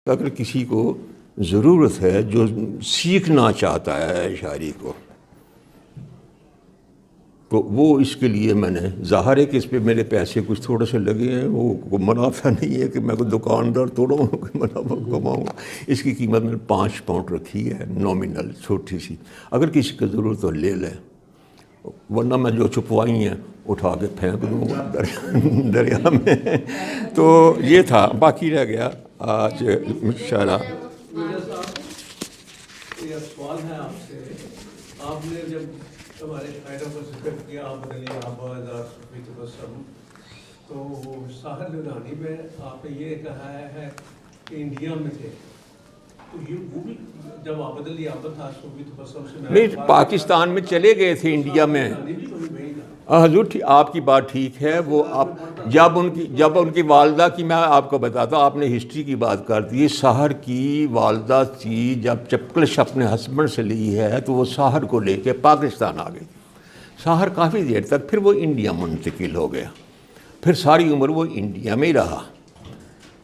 اگر کسی کو ضرورت ہے جو سیکھنا چاہتا ہے شاعری کو تو وہ اس کے لیے میں نے ظاہر ہے کہ اس پہ میرے پیسے کچھ تھوڑے سے لگے ہیں، وہ کوئی منافع نہیں ہے کہ میں کوئی دکاندار تھوڑا ہوں کہ منافع کماؤں گا. اس کی قیمت میں نے 5 پاؤنڈ رکھی ہے، نومینل چھوٹی سی. اگر کسی کو ضرورت ہو لے لے، ورنہ میں جو چھپوائی ہیں اٹھا کے پھینک دوں گا دریا میں. تو یہ تھا، باقی رہ گیا آج مشاعرہ. سوال ہے آپ سے، آپ نے جب ہمارے شاعروں کا ذکر کیا آپ علی آباد اور صوفی تبسم، تو ساحر نورانی میں آپ نے یہ کہا ہے کہ انڈیا میں تھے، تو یہ وہ بھی جب عابد علی آباد تھا صوفی تبسم سے نہیں، پاکستان میں چلے گئے تھے انڈیا میں. حضور آپ کی بات ٹھیک ہے. وہ آپ جب ان کی والدہ کی میں آپ کو بتاتا ہوں، آپ نے ہسٹری کی بات کر دی. ساحر کی والدہ تھی، جب چپکلش اپنے ہسبینڈ سے لی ہے تو وہ ساحر کو لے کے پاکستان آ گئی. ساحر کافی دیر تک، پھر وہ انڈیا منتقل ہو گیا، پھر ساری عمر وہ انڈیا میں ہی رہا.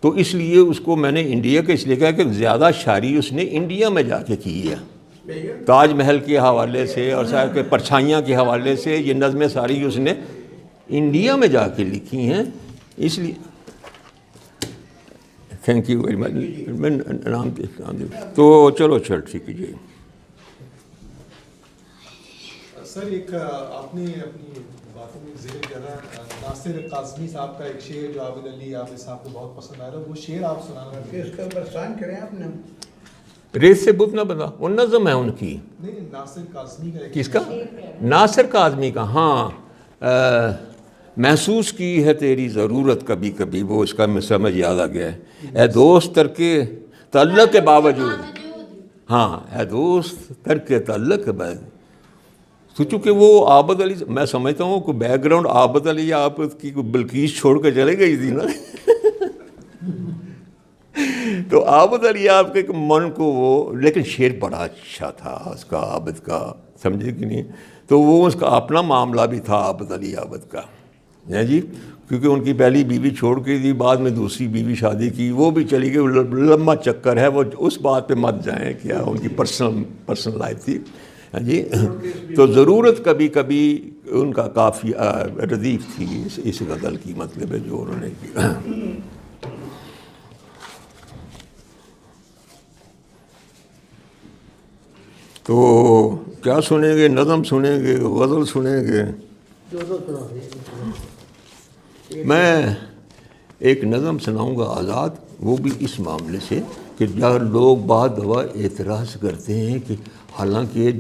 تو اس لیے اس کو میں نے انڈیا کے اس لیے کہا کہ زیادہ شاعری اس نے انڈیا میں جا کے کی ہے. تاج محل کے حوالے سے اور صاحب کے پرچھائیاں کے حوالے سے یہ نظمیں ساری اس نے انڈیا میں جا کے لکھی ہیں. اس لیے تھینک یو ویری مچ. میں نام تو چلو ٹھیک ہے جی. سر ایک آپ نے اپنی باتوں میں ذکر کرا ناصر کاظمی صاحب کا ایک شعر جو عابد علی آباد صاحب کو بہت پسند آیا، وہ شعر آپ سنانا کہ اس کا پرسان کریں آپ نے. ریت سے بت نہ بتا، وہ نظم ہے ان کی. نہیں، ناصر کاظمی کا ایک کس کا؟ ناصر کاظمی کا. ہاں، محسوس کی ہے تیری ضرورت کبھی کبھی، وہ اس کا میں سمجھ یاد آ گیا ہے. اے دوست ترک تعلق کے باوجود، ہاں اے دوست ترک تعلق کے باوجود. تو چونکہ وہ عابد علی، میں سمجھتا ہوں کہ بیک گراؤنڈ عابد علی آپ کی بلقیس چھوڑ کے چلے گئی تھی نا. تو عابد علی آپ کے من کو وہ، لیکن شعر بڑا اچھا تھا اس کا عابد کا، سمجھے کہ نہیں. تو وہ اس کا اپنا معاملہ بھی تھا عابد علی عابد کا ہے جی، کیونکہ ان کی پہلی بیوی چھوڑ کے دی، بعد میں دوسری بیوی شادی کی، وہ بھی چلی گئی. لمبا چکر ہے وہ، اس بات پہ مت جائیں، کیا ان کی پرسنل لائف تھی جی. تو ضرورت کبھی کبھی ان کا کافی ردیف تھی اس غزل کی، مطلب ہے جو انہوں نے کیا. تو کیا سنیں گے؟ نظم سنیں گے، غزل سنیں گے؟ میں ایک نظم سناؤں گا آزاد، وہ بھی اس معاملے سے کہ جب لوگ بعض دفعہ اعتراض کرتے ہیں کہ حالانکہ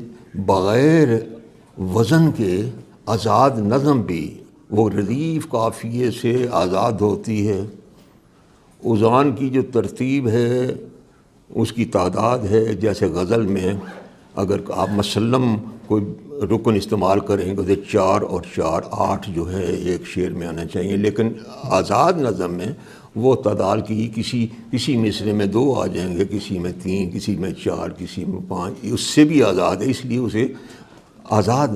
بغیر وزن کے آزاد نظم بھی وہ ردیف قافیے سے آزاد ہوتی ہے. اوزان کی جو ترتیب ہے، اس کی تعداد ہے، جیسے غزل میں اگر آپ مسلم کوئی رکن استعمال کریں گے تو 4 اور 4 8 جو ہے ایک شعر میں آنا چاہیے. لیکن آزاد نظم میں وہ تعداد کی کسی مصرے میں 2 آ جائیں گے، کسی میں 3، کسی میں 4، کسی میں 5، اس سے بھی آزاد ہے. اس لیے اسے آزاد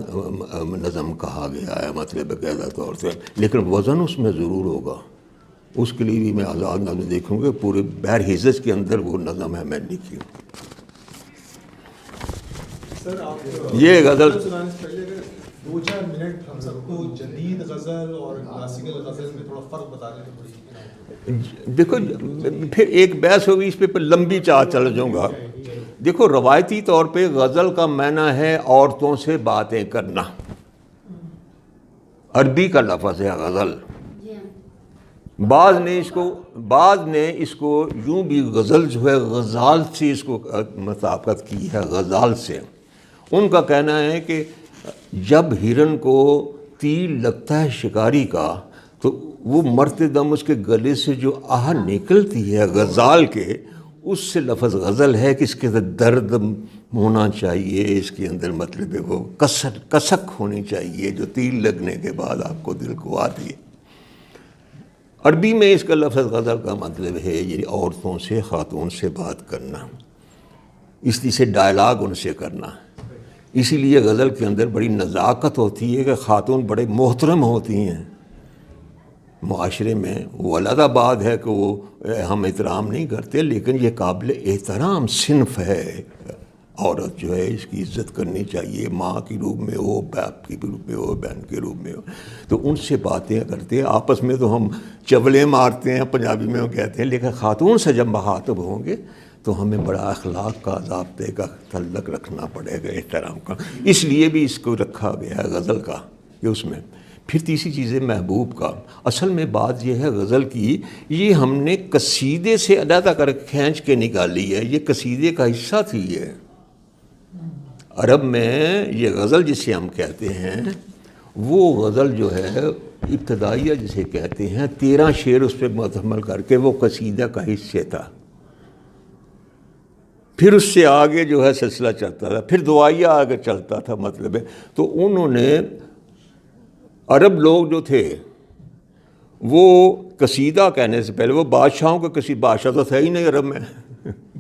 نظم کہا گیا ہے، مطلب باقاعدہ طور سے. لیکن وزن اس میں ضرور ہوگا، اس کے لیے بھی میں آزاد نظم دیکھوں گا. پورے بحر حجاز کے اندر وہ نظم ہے میں لکھی ہوں. سر آپ یہ غزل سنانے سے پہلے اگر 2-4 منٹ ہم سب کو جدید غزل اور کلاسیکل غزل میں تھوڑا فرق بتا دیں تو. دیکھو پھر ایک بحث ہوگی اس پہ لمبی چل جاؤں گا. دیکھو روایتی طور پہ غزل کا معنی ہے عورتوں سے باتیں کرنا، عربی کا لفظ ہے غزل. بعض نے اس کو یوں بھی غزل جو ہے غزال سے اس کو مطابقت کی ہے، غزال سے. ان کا کہنا ہے کہ جب ہرن کو تیر لگتا ہے شکاری کا تو وہ مرتے دم اس کے گلے سے جو آہ نکلتی ہے غزال کے، اس سے لفظ غزل ہے کہ اس کے اندر درد ہونا چاہیے، اس کے اندر مطلب ہے وہ کسک ہونی چاہیے جو تیر لگنے کے بعد آپ کو دل کو آتی ہے. عربی میں اس کا لفظ غزل کا مطلب ہے یہ عورتوں سے، خاتون سے بات کرنا، اس لیے سے ڈائلاگ ان سے کرنا. اسی لیے غزل کے اندر بڑی نزاکت ہوتی ہے کہ خاتون بڑے محترم ہوتی ہیں، معاشرے میں وہ علیحدہ بات ہے کہ وہ ہم احترام نہیں کرتے، لیکن یہ قابل احترام صنف ہے. عورت جو ہے اس کی عزت کرنی چاہیے، ماں کے روپ میں ہو، باپ کے روپ میں ہو، بہن کے روپ میں ہو. تو ان سے باتیں کرتے ہیں. آپس میں تو ہم چولیں مارتے ہیں، پنجابی میں وہ کہتے ہیں، لیکن خاتون سے جب مخاطب ہوں گے تو ہمیں بڑا اخلاق کا، ضابطے کا تعلق رکھنا پڑے گا، احترام کا. اس لیے بھی اس کو رکھا گیا ہے غزل کا کہ اس میں. پھر تیسری چیز ہے محبوب کا. اصل میں بات یہ ہے غزل کی، یہ ہم نے قصیدے سے علیحدہ کر کھینچ کے نکالی ہے، یہ قصیدے کا حصہ تھی. یہ عرب میں یہ غزل جسے ہم کہتے ہیں، وہ غزل جو ہے ابتدائیہ جسے کہتے ہیں، 13 شعر اس پہ مکمل کر کے وہ قصیدہ کا حصہ تھا. پھر اس سے آگے جو ہے سلسلہ چلتا تھا، پھر دعائیہ آگے چلتا تھا. مطلب ہے تو انہوں نے، عرب لوگ جو تھے وہ قصیدہ کہنے سے پہلے وہ بادشاہوں کا قصیدہ، بادشاہ تو تھا ہی نہیں عرب میں،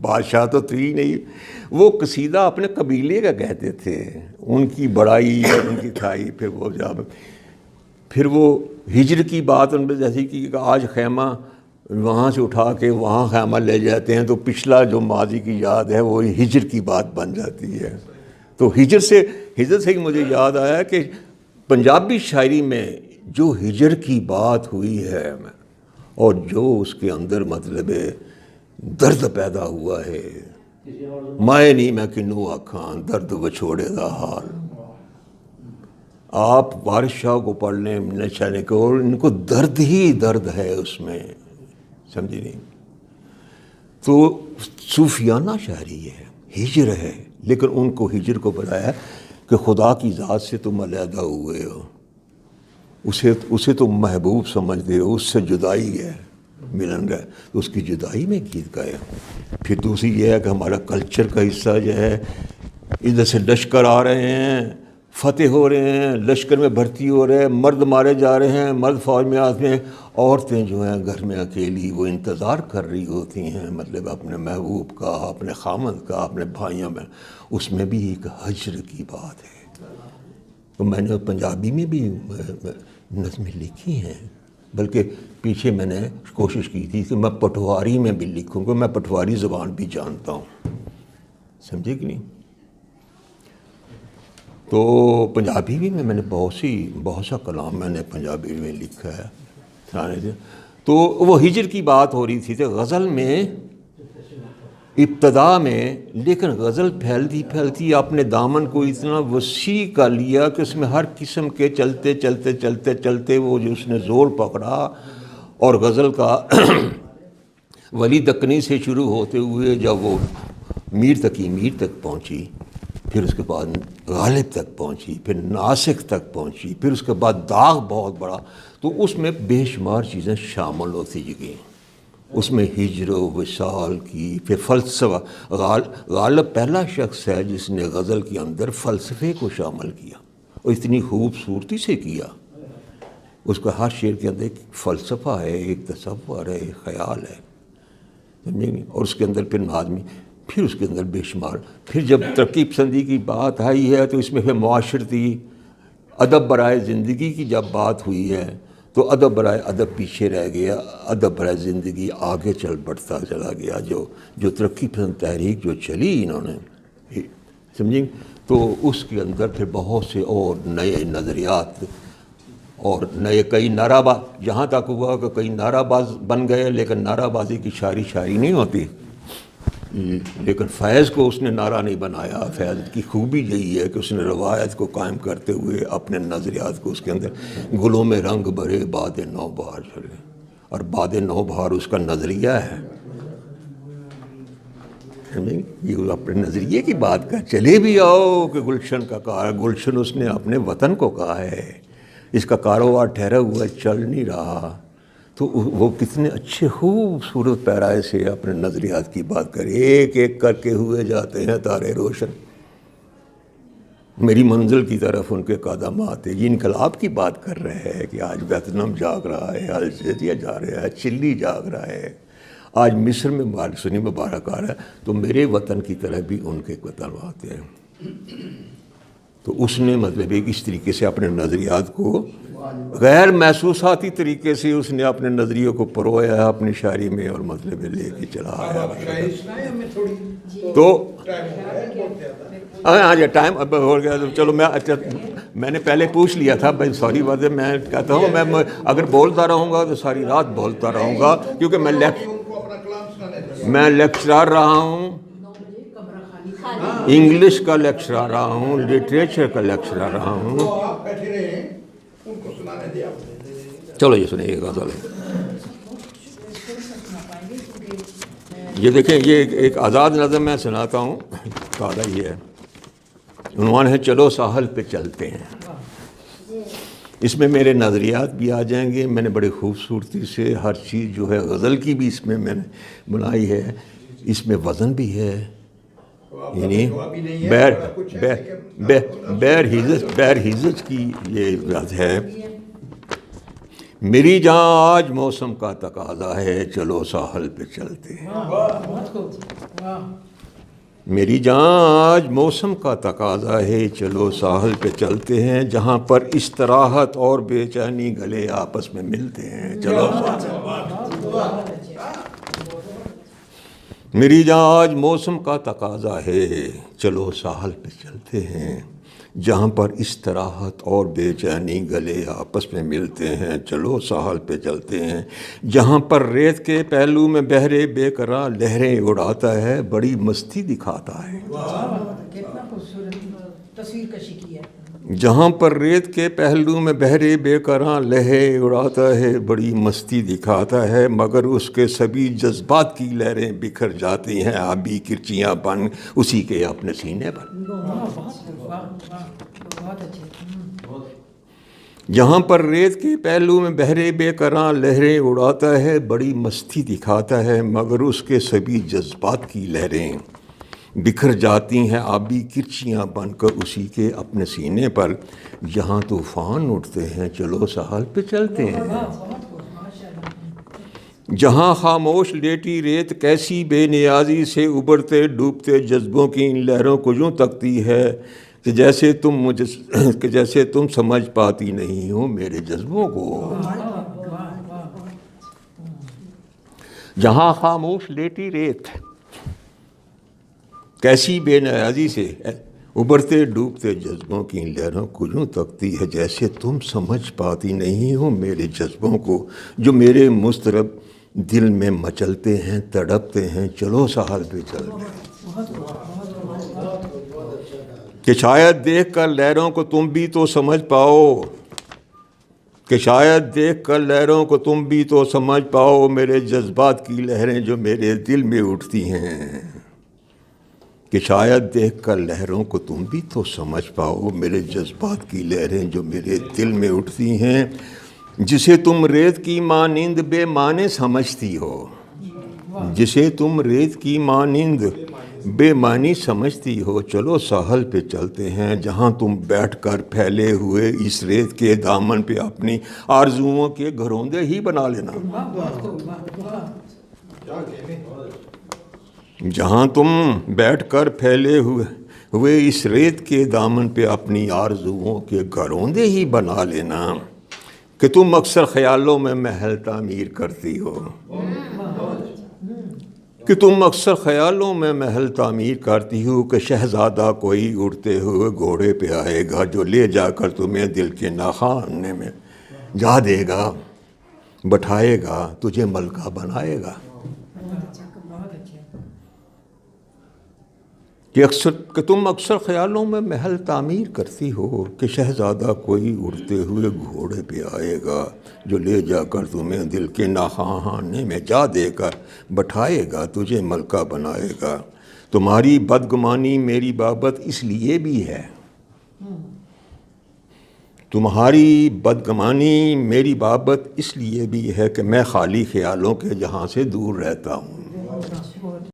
بادشاہ تو تھی ہی نہیں، وہ قصیدہ اپنے قبیلے کا کہتے تھے، ان کی بڑائی ان کی تھائی. پھر وہ جب پھر وہ ہجر کی بات ان پہ، جیسے کہ آج خیمہ وہاں سے اٹھا کے وہاں خیمہ لے جاتے ہیں تو پچھلا جو ماضی کی یاد ہے وہ ہجر کی بات بن جاتی ہے. تو ہجر سے ہی مجھے یاد آیا کہ پنجابی شاعری میں جو ہجر کی بات ہوئی ہے اور جو اس کے اندر مطلب درد پیدا ہوا ہے، مائے نہیں میں کنوں آکھاں درد وچھوڑے دا حال. آپ وارث شاہ کو پڑھ لیں، نشانے کو، اور ان کو درد ہی درد ہے اس میں، سمجھی نہیں. تو صوفیانہ شاعری ہے، ہجر ہے، لیکن ان کو ہجر کو بتایا کہ خدا کی ذات سے تم علیحدہ ہوئے ہو، اسے تم محبوب سمجھتے ہو، اس سے جدائی ہے، ملن گئے، تو اس کی جدائی میں گیت گائے. پھر دوسری یہ ہے کہ ہمارا کلچر کا حصہ جو ہے، ادھر سے لشکر آ رہے ہیں، فتح ہو رہے ہیں، لشکر میں بھرتی ہو رہے ہیں، مرد مارے جا رہے ہیں، مرد فوج میں آتے ہیں، عورتیں جو ہیں گھر میں اکیلی وہ انتظار کر رہی ہوتی ہیں، مطلب اپنے محبوب کا، اپنے خامند کا، اپنے بھائیوں میں. اس میں بھی ایک ہجر کی بات ہے. تو میں نے پنجابی میں بھی نظمیں لکھی ہیں، بلکہ پیچھے میں نے کوشش کی تھی کہ میں پٹواری میں بھی لکھوں گا، میں پٹواری زبان بھی جانتا ہوں، سمجھے کہ نہیں. تو پنجابی بھی میں نے بہت سا کلام میں نے پنجابی میں لکھا ہے سارے سے. تو وہ ہجر کی بات ہو رہی تھی تو غزل میں ابتدا میں، لیکن غزل پھیلتی اپنے دامن کو اتنا وسیع کر لیا کہ اس میں ہر قسم کے چلتے وہ جو اس نے زور پکڑا. اور غزل کا ولی دکنی سے شروع ہوتے ہوئے جب وہ میر تک پہنچی، پھر اس کے بعد غالب تک پہنچی، پھر ناسک تک پہنچی، پھر اس کے بعد داغ بہت بڑا. تو اس میں بے شمار چیزیں شامل ہوتی گئیں. اس میں ہجر و وصال کی، پھر فلسفہ. غالب پہلا شخص ہے جس نے غزل کے اندر فلسفے کو شامل کیا، اور اتنی خوبصورتی سے کیا. اس کا ہر شعر کے اندر ایک فلسفہ ہے، ایک تصور ہے، ایک خیال ہے، سمجھیں گے. اور اس کے اندر پھر نازمی، پھر اس کے اندر بے شمار. پھر جب ترقی پسندی کی بات آئی ہے تو اس میں پھر معاشرتی ادب برائے زندگی کی جب بات ہوئی ہے تو ادب برائے ادب پیچھے رہ گیا، ادب برائے زندگی آگے بڑھتا چلا گیا. جو ترقی پسند تحریک جو چلی انہوں نے، سمجھیں. تو اس کے اندر پھر بہت سے اور نئے نظریات اور نئے کئی نعرہ باز، جہاں تک ہوا کہ کئی نعرہ باز بن گئے، لیکن نعرہ بازی کی شاعری نہیں ہوتی. لیکن فیض کو اس نے نعرہ نہیں بنایا. فیض کی خوبی یہی ہے کہ اس نے روایت کو قائم کرتے ہوئے اپنے نظریات کو اس کے اندر، گلوں میں رنگ بھرے باد نو بہار چلے، اور باد نو بہار اس کا نظریہ ہے. یہ اپنے نظریے کی بات کر چلے بھی آؤ کہ گلشن کا کار، گلشن اس نے اپنے وطن کو کہا ہے، اس کا کاروبار ٹھہرا ہوا چل نہیں رہا. تو وہ کتنے اچھے خوبصورت پیرائے سے اپنے نظریات کی بات کرے. ایک ایک کر کے ہوئے جاتے ہیں تارے روشن، میری منزل کی طرف ان کے قدمات. یہ انقلاب کی بات کر رہے ہیں کہ آج ویتنام جاگ رہا ہے، الجیریا جا رہا ہے، چلی جاگ رہا ہے، آج مصر میں سنی مبارک آ رہا ہے. تو میرے وطن کی طرف بھی ان کے قدمات ہیں. تو اس نے مطلب ایک اس طریقے سے اپنے نظریات کو غیر محسوساتی طریقے سے اس نے اپنے نظریوں کو پرویا اپنی شاعری میں اور مطلب لے کے چلا اب آیا. آپ شاعری سنائیں ہمیں تھوڑی تو ٹائم ہو گیا ہے بہت زیادہ. ہاں جی ٹائم اب ہو گیا تو چلو میں نے پہلے پوچھ لیا تھا بھائی سوری بات ہے میں کہتا ہوں میں اگر بولتا رہوں گا تو ساری رات بولتا رہوں گا کیونکہ ان کو اپنا کلام سنانے دیں. میں لیکچرار رہا ہوں, انگلش کا لیکچرار رہا ہوں, لٹریچر کا لیکچرار رہا ہوں. تو آپ بیٹھے رہے ان کو سنانے دیں آپ. چلو یہ سنیے گا غزل. یہ دیکھیں یہ ایک آزاد نظم میں سناتا ہوں, قاعدہ یہ ہے, عنوان ہے چلو ساحل پہ چلتے ہیں. اس میں میرے نظریات بھی آ جائیں گے. میں نے بڑی خوبصورتی سے ہر چیز جو ہے غزل کی بھی اس میں نے بنائی ہے. اس میں وزن بھی ہے, یعنی بیر ہیزج کی یہ بات ہے. میری جان آج موسم کا تقاضا ہے چلو ساحل پہ چلتے ہیں. میری جان آج موسم کا تقاضا ہے چلو ساحل پہ چلتے ہیں, جہاں پر استراحت اور بے چینی گلے آپس میں ملتے ہیں. چلو میری جان آج موسم کا تقاضا ہے چلو ساحل پہ چلتے ہیں, جہاں پر استراحت اور بے چینی گلے آپس میں ملتے ہیں. چلو ساحل پہ چلتے ہیں, جہاں پر ریت کے پہلو میں بہرے بے قرار لہریں اڑاتا ہے بڑی مستی دکھاتا ہے. کتنا خوبصورت تصویر کشی کی ہے. جہاں پر ریت کے پہلو میں بہرے بے قرار لہریں اڑاتا ہے بڑی مستی دکھاتا ہے, مگر اس کے سبھی جذبات کی لہریں بکھر جاتی ہیں آبی کرچیاں بن اسی کے اپنے سینے پر. بہت اچھے. جہاں پر ریت کے پہلو میں بہرے بے قرار لہریں اڑاتا ہے بڑی مستی دکھاتا ہے, مگر اس کے سبھی جذبات کی لہریں بکھر جاتی ہیں آبی کرچیاں بن کر اسی کے اپنے سینے پر. جہاں طوفان اٹھتے ہیں چلو ساحل پہ چلتے ہیں, جہاں خاموش لیٹی ریت کیسی بے نیازی سے ابھرتے ڈوبتے جذبوں کی ان لہروں کو یوں تکتی ہے کہ جیسے تم سمجھ پاتی نہیں ہو میرے جذبوں کو. جہاں خاموش لیٹی ریت کیسی بے نیازی سے ابھرتے ڈوبتے جذبوں کی ان لہروں کو یوں تکتی ہے جیسے تم سمجھ پاتی نہیں ہو میرے جذبوں کو, جو میرے مضطرب دل میں مچلتے ہیں تڑپتے ہیں چلو ساحل پہ چلتے ہیں. کہ شاید دیکھ کر لہروں کو تم بھی تو سمجھ پاؤ, کہ شاید دیکھ کر لہروں کو تم بھی تو سمجھ پاؤ میرے جذبات کی لہریں جو میرے دل میں اٹھتی ہیں. کہ شاید دیکھ کر لہروں کو تم بھی تو سمجھ پاؤ میرے جذبات کی لہریں جو میرے دل میں اٹھتی ہیں, جسے تم ریت کی مانند بے معنی سمجھتی ہو, جسے تم ریت کی مانند بے معنی سمجھتی ہو. چلو ساحل پہ چلتے ہیں, جہاں تم بیٹھ کر پھیلے ہوئے اس ریت کے دامن پہ اپنی آرزوؤں کے گھروندے ہی بنا لینا. جہاں تم بیٹھ کر پھیلے ہوئے اس ریت کے دامن پہ اپنی آرزوؤں کے گھروندے ہی بنا لینا. کہ تم اکثر خیالوں میں محل تعمیر کرتی ہو, کہ تم اکثر خیالوں میں محل تعمیر کرتی ہو, کہ شہزادہ کوئی اڑتے ہوئے گھوڑے پہ آئے گا جو لے جا کر تمہیں دل کے ناخانے میں جا دے گا, بٹھائے گا تجھے ملکہ بنائے گا. کہ تم اکثر خیالوں میں محل تعمیر کرتی ہو, کہ شہزادہ کوئی اڑتے ہوئے گھوڑے پہ آئے گا جو لے جا کر تمہیں دل کے ناخانے میں جا دے کر بٹھائے گا تجھے ملکہ بنائے گا. تمہاری بدگمانی میری بابت اس لیے بھی ہے, تمہاری بدگمانی میری بابت اس لیے بھی ہے کہ میں خالی خیالوں کے جہاں سے دور رہتا ہوں.